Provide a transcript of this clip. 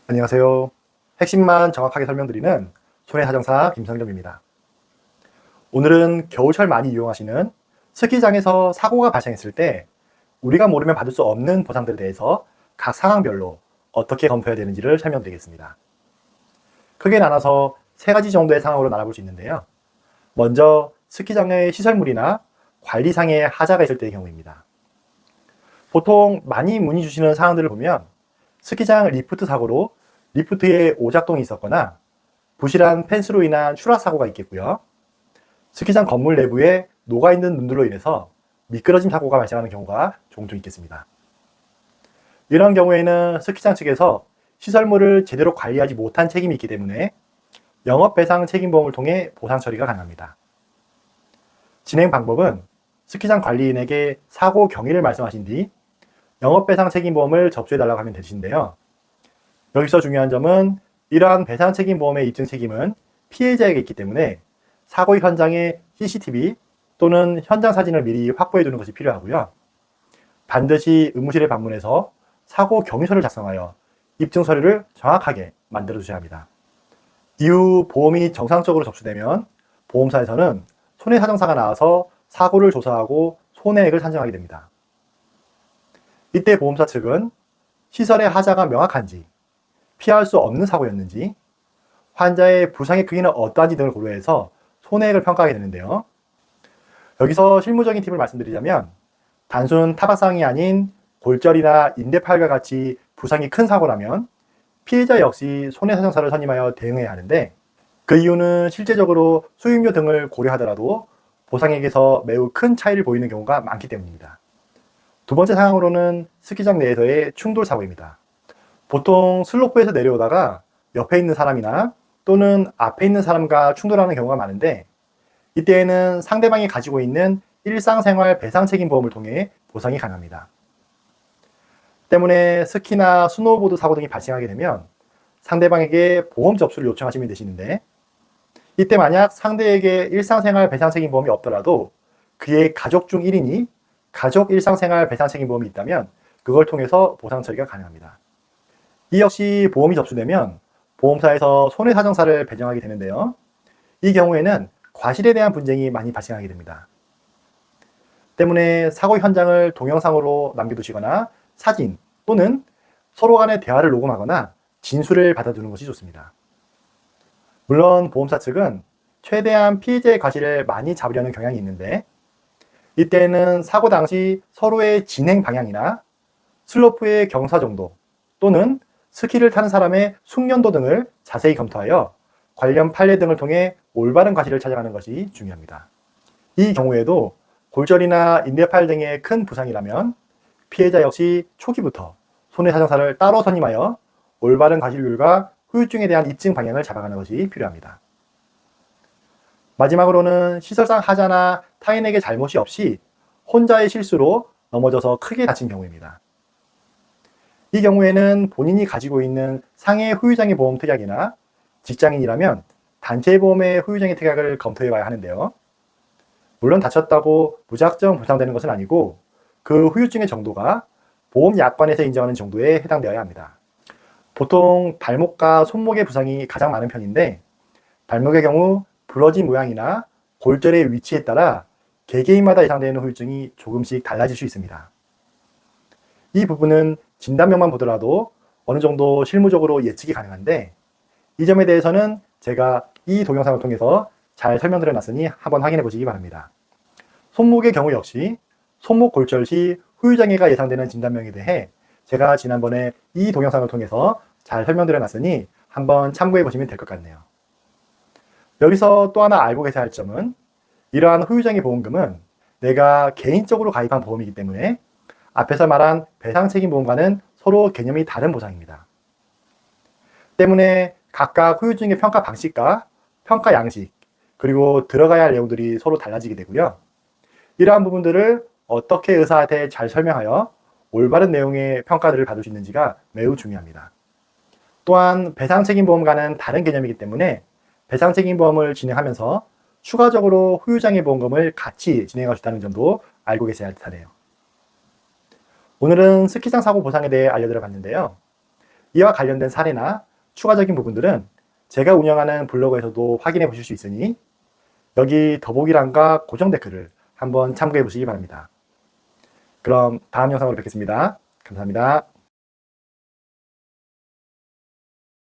안녕하세요. 핵심만 정확하게 설명드리는 손해사정사 김성겸입니다. 오늘은 겨울철 많이 이용하시는 스키장에서 사고가 발생했을 때 우리가 모르면 받을 수 없는 보상들에 대해서 각 상황별로 어떻게 검토해야 되는지를 설명드리겠습니다. 크게 나눠서 3가지 정도의 상황으로 나눠볼 수 있는데요. 먼저 스키장의 시설물이나 관리상의 하자가 있을 때의 경우입니다. 보통 많이 문의 주시는 사항들을 보면 스키장 리프트 사고로 리프트에 오작동이 있었거나 부실한 펜스로 인한 추락 사고가 있겠고요. 스키장 건물 내부에 녹아있는 눈들로 인해서 미끄러짐 사고가 발생하는 경우가 종종 있겠습니다. 이런 경우에는 스키장 측에서 시설물을 제대로 관리하지 못한 책임이 있기 때문에 영업배상 책임보험을 통해 보상 처리가 가능합니다. 진행 방법은 스키장 관리인에게 사고 경위를 말씀하신 뒤 영업배상 책임보험을 접수해달라고 하면 되시는데요. 여기서 중요한 점은 이러한 배상 책임보험의 입증 책임은 피해자에게 있기 때문에 사고 현장의 CCTV 또는 현장 사진을 미리 확보해 두는 것이 필요하고요. 반드시 의무실에 방문해서 사고 경위서를 작성하여 입증 서류를 정확하게 만들어 주셔야 합니다. 이후 보험이 정상적으로 접수되면 보험사에서는 손해사정사가 나와서 사고를 조사하고 손해액을 산정하게 됩니다. 이때 보험사 측은 시설의 하자가 명확한지, 피할 수 없는 사고였는지, 환자의 부상의 크기는 어떠한지 등을 고려해서 손해액을 평가하게 되는데요. 여기서 실무적인 팁을 말씀드리자면 단순 타박상이 아닌 골절이나 인대파열과 같이 부상이 큰 사고라면 피해자 역시 손해사정사를 선임하여 대응해야 하는데, 그 이유는 실제적으로 수임료 등을 고려하더라도 보상액에서 매우 큰 차이를 보이는 경우가 많기 때문입니다. 두 번째 상황으로는 스키장 내에서의 충돌 사고입니다. 보통 슬로프에서 내려오다가 옆에 있는 사람이나 또는 앞에 있는 사람과 충돌하는 경우가 많은데, 이때에는 상대방이 가지고 있는 일상생활 배상책임보험을 통해 보상이 가능합니다. 때문에 스키나 스노우보드 사고 등이 발생하게 되면 상대방에게 보험 접수를 요청하시면 되시는데, 이때 만약 상대에게 일상생활 배상책임보험이 없더라도 그의 가족 중 1인이 가족 일상생활 배상책임보험이 있다면 그걸 통해서 보상 처리가 가능합니다. 이 역시 보험이 접수되면 보험사에서 손해사정사를 배정하게 되는데요. 이 경우에는 과실에 대한 분쟁이 많이 발생하게 됩니다. 때문에 사고 현장을 동영상으로 남겨두시거나 사진 또는 서로 간의 대화를 녹음하거나 진술을 받아두는 것이 좋습니다. 물론 보험사 측은 최대한 피해자의 과실을 많이 잡으려는 경향이 있는데, 이때는 사고 당시 서로의 진행 방향이나 슬로프의 경사 정도 또는 스키를 타는 사람의 숙련도 등을 자세히 검토하여 관련 판례 등을 통해 올바른 과실을 찾아가는 것이 중요합니다. 이 경우에도 골절이나 인대파열 등의 큰 부상이라면 피해자 역시 초기부터 손해사정사를 따로 선임하여 올바른 과실률과 후유증에 대한 입증 방향을 잡아가는 것이 필요합니다. 마지막으로는 시설상 하자나 타인에게 잘못이 없이 혼자의 실수로 넘어져서 크게 다친 경우입니다. 이 경우에는 본인이 가지고 있는 상해 후유장애 보험 특약이나 직장인이라면 단체 보험의 후유장애 특약을 검토해 봐야 하는데요. 물론 다쳤다고 무작정 보상되는 것은 아니고 그 후유증의 정도가 보험약관에서 인정하는 정도에 해당되어야 합니다. 보통 발목과 손목의 부상이 가장 많은 편인데, 발목의 경우 부러진 모양이나 골절의 위치에 따라 개개인마다 예상되는 후유증이 조금씩 달라질 수 있습니다. 이 부분은 진단명만 보더라도 어느 정도 실무적으로 예측이 가능한데, 이 점에 대해서는 제가 이 동영상을 통해서 잘 설명드려 놨으니 한번 확인해 보시기 바랍니다. 손목의 경우 역시 손목 골절 시 후유장애가 예상되는 진단명에 대해 제가 지난번에 이 동영상을 통해서 잘 설명드려 놨으니 한번 참고해 보시면 될 것 같네요. 여기서 또 하나 알고 계셔야 할 점은 이러한 후유장애 보험금은 내가 개인적으로 가입한 보험이기 때문에 앞에서 말한 배상책임보험과는 서로 개념이 다른 보상입니다. 때문에 각각 후유증의 평가 방식과 평가 양식, 그리고 들어가야 할 내용들이 서로 달라지게 되고요. 이러한 부분들을 어떻게 의사한테 잘 설명하여 올바른 내용의 평가들을 받을 수 있는지가 매우 중요합니다. 또한 배상책임보험과는 다른 개념이기 때문에 배상책임보험을 진행하면서 추가적으로 후유장애 보험금을 같이 진행할 수 있다는 점도 알고 계셔야 할 듯하네요. 오늘은 스키장 사고 보상에 대해 알려드려 봤는데요. 이와 관련된 사례나 추가적인 부분들은 제가 운영하는 블로그에서도 확인해 보실 수 있으니 여기 더보기란과 고정 댓글을 한번 참고해 보시기 바랍니다. 그럼 다음 영상으로 뵙겠습니다. 감사합니다.